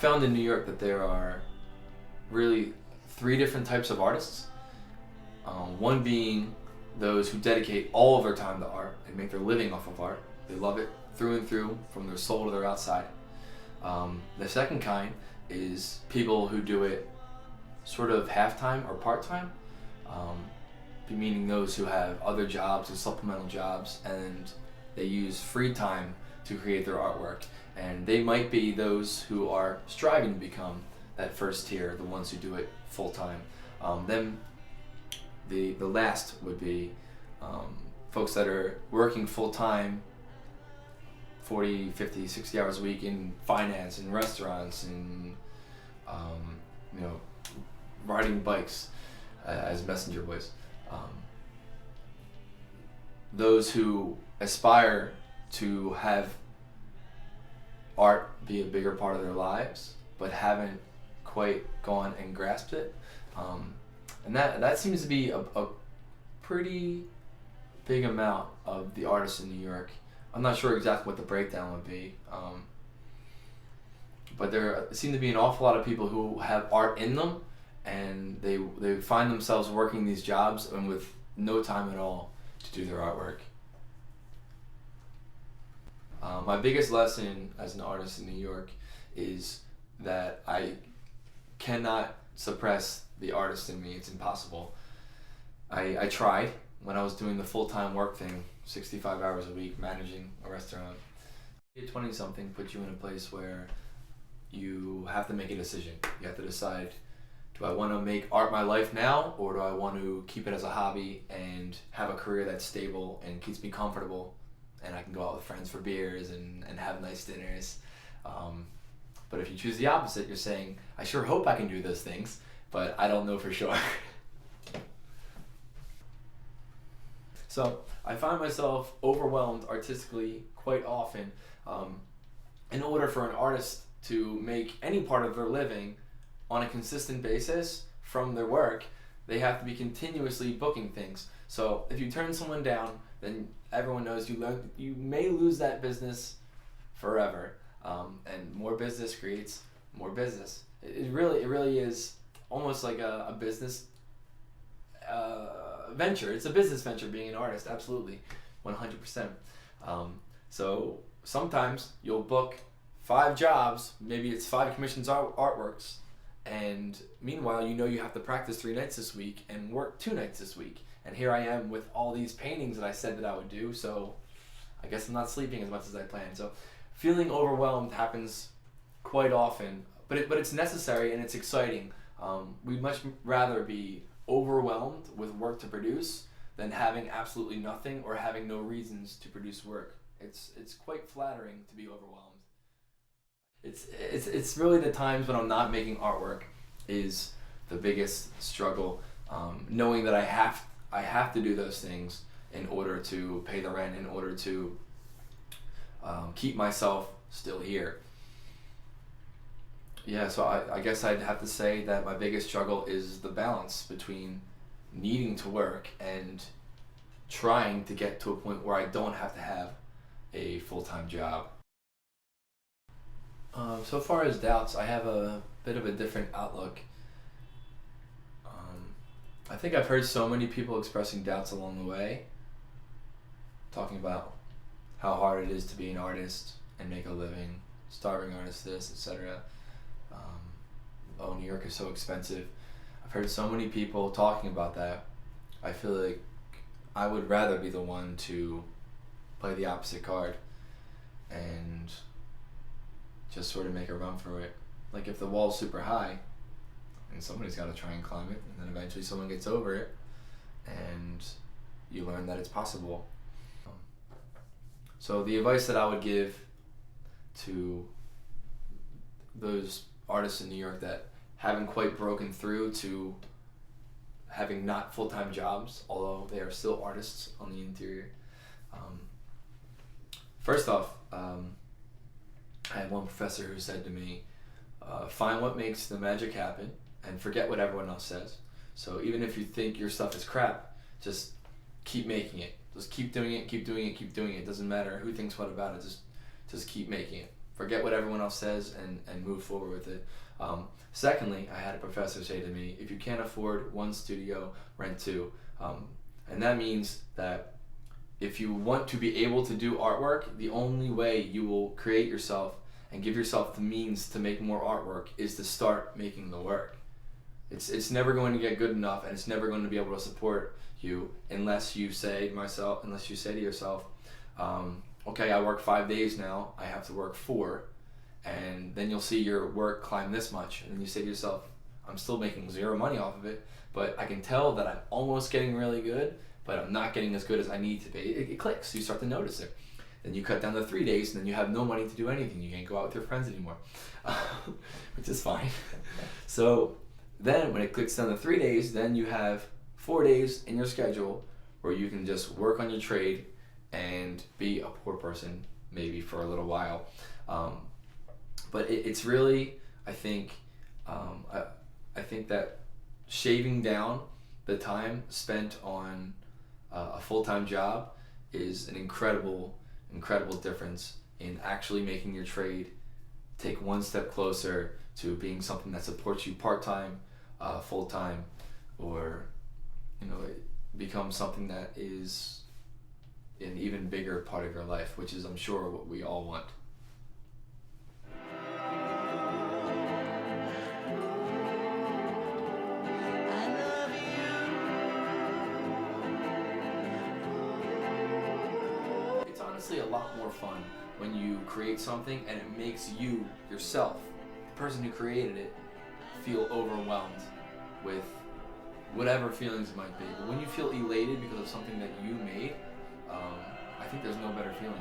found in New York that there are really three different types of artists. One being those who dedicate all of their time to art and make their living off of art. They love it through and through, from their soul to their outside. The second kind is people who do it sort of half-time or part-time, meaning those who have other jobs or supplemental jobs, and they use free time to create their artwork. And they might be those who are striving to become that first tier, the ones who do it full-time. Then the last would be folks that are working full-time 40, 50, 60 hours a week in finance and restaurants and riding bikes as messenger boys. Those who aspire to have art be a bigger part of their lives but haven't quite gone and grasped it. And that seems to be a pretty big amount of the artists in New York. I'm not sure exactly what the breakdown would be, but there seem to be an awful lot of people who have art in them, and they find themselves working these jobs and with no time at all to do their artwork. My biggest lesson as an artist in New York is that I cannot suppress the artist in me. It's impossible. I tried when I was doing the full-time work thing, 65 hours a week, managing a restaurant. 20-something puts you in a place where you have to make a decision. You have to decide, do I want to make art my life now, or do I want to keep it as a hobby and have a career that's stable and keeps me comfortable, and I can go out with friends for beers and have nice dinners. But if you choose the opposite, you're saying, I sure hope I can do those things, but I don't know for sure. So I find myself overwhelmed artistically quite often. In order for an artist to make any part of their living on a consistent basis from their work, they have to be continuously booking things. So if you turn someone down, then everyone knows you may lose that business forever. And more business creates more business. It really is almost like a business venture. It's a business venture being an artist, absolutely, 100%. So sometimes you'll book 5 jobs, maybe it's 5 commissions artworks, and meanwhile you have to practice 3 nights this week and work 2 nights this week. And here I am with all these paintings that I said that I would do, so I guess I'm not sleeping as much as I planned. So feeling overwhelmed happens quite often, but it's necessary and it's exciting. We'd much rather be overwhelmed with work to produce than having absolutely nothing or having no reasons to produce work. It's quite flattering to be overwhelmed. It's really the times when I'm not making artwork is the biggest struggle. Knowing that I have to do those things in order to pay the rent, in order to keep myself still here. Yeah, so I guess I'd have to say that my biggest struggle is the balance between needing to work and trying to get to a point where I don't have to have a full-time job. So far as doubts, I have a bit of a different outlook. I think I've heard so many people expressing doubts along the way, talking about how hard it is to be an artist and make a living, starving artist this, etc. Oh, New York is so expensive. I've heard so many people talking about that. I feel like I would rather be the one to play the opposite card and just sort of make a run for it. Like if the wall's super high, and somebody's got to try and climb it, and then eventually someone gets over it, and you learn that it's possible. So the advice that I would give to those artists in New York that haven't quite broken through to having not full-time jobs, although they are still artists on the interior. First off, I had one professor who said to me, find what makes the magic happen and forget what everyone else says. So even if you think your stuff is crap, just keep making it. Just keep doing it, keep doing it, keep doing it. It doesn't matter who thinks what about it, just keep making it. forget what everyone else says and move forward with it. Secondly, I had a professor say to me, if you can't afford one studio, rent two. And that means that if you want to be able to do artwork, the only way you will create yourself and give yourself the means to make more artwork is to start making the work. It's never going to get good enough, and it's never going to be able to support you unless you say to yourself, okay, I work 5 days now, I have to work 4, and then you'll see your work climb this much, and then you say to yourself, I'm still making 0 money off of it, but I can tell that I'm almost getting really good, but I'm not getting as good as I need to be. It clicks, you start to notice it. Then you cut down to 3 days, and then you have no money to do anything. You can't go out with your friends anymore, which is fine. So then when it clicks down to 3 days, then you have 4 days in your schedule where you can just work on your trade and be a poor person maybe for a little while. But it's really, I think that shaving down the time spent on a full-time job is an incredible difference in actually making your trade take one step closer to being something that supports you part-time, full-time, or it becomes something that is an even bigger part of your life, which is, I'm sure, what we all want. It's honestly a lot more fun when you create something and it makes you, yourself, the person who created it, feel overwhelmed with whatever feelings it might be. But when you feel elated because of something that you made, I think there's no better feeling.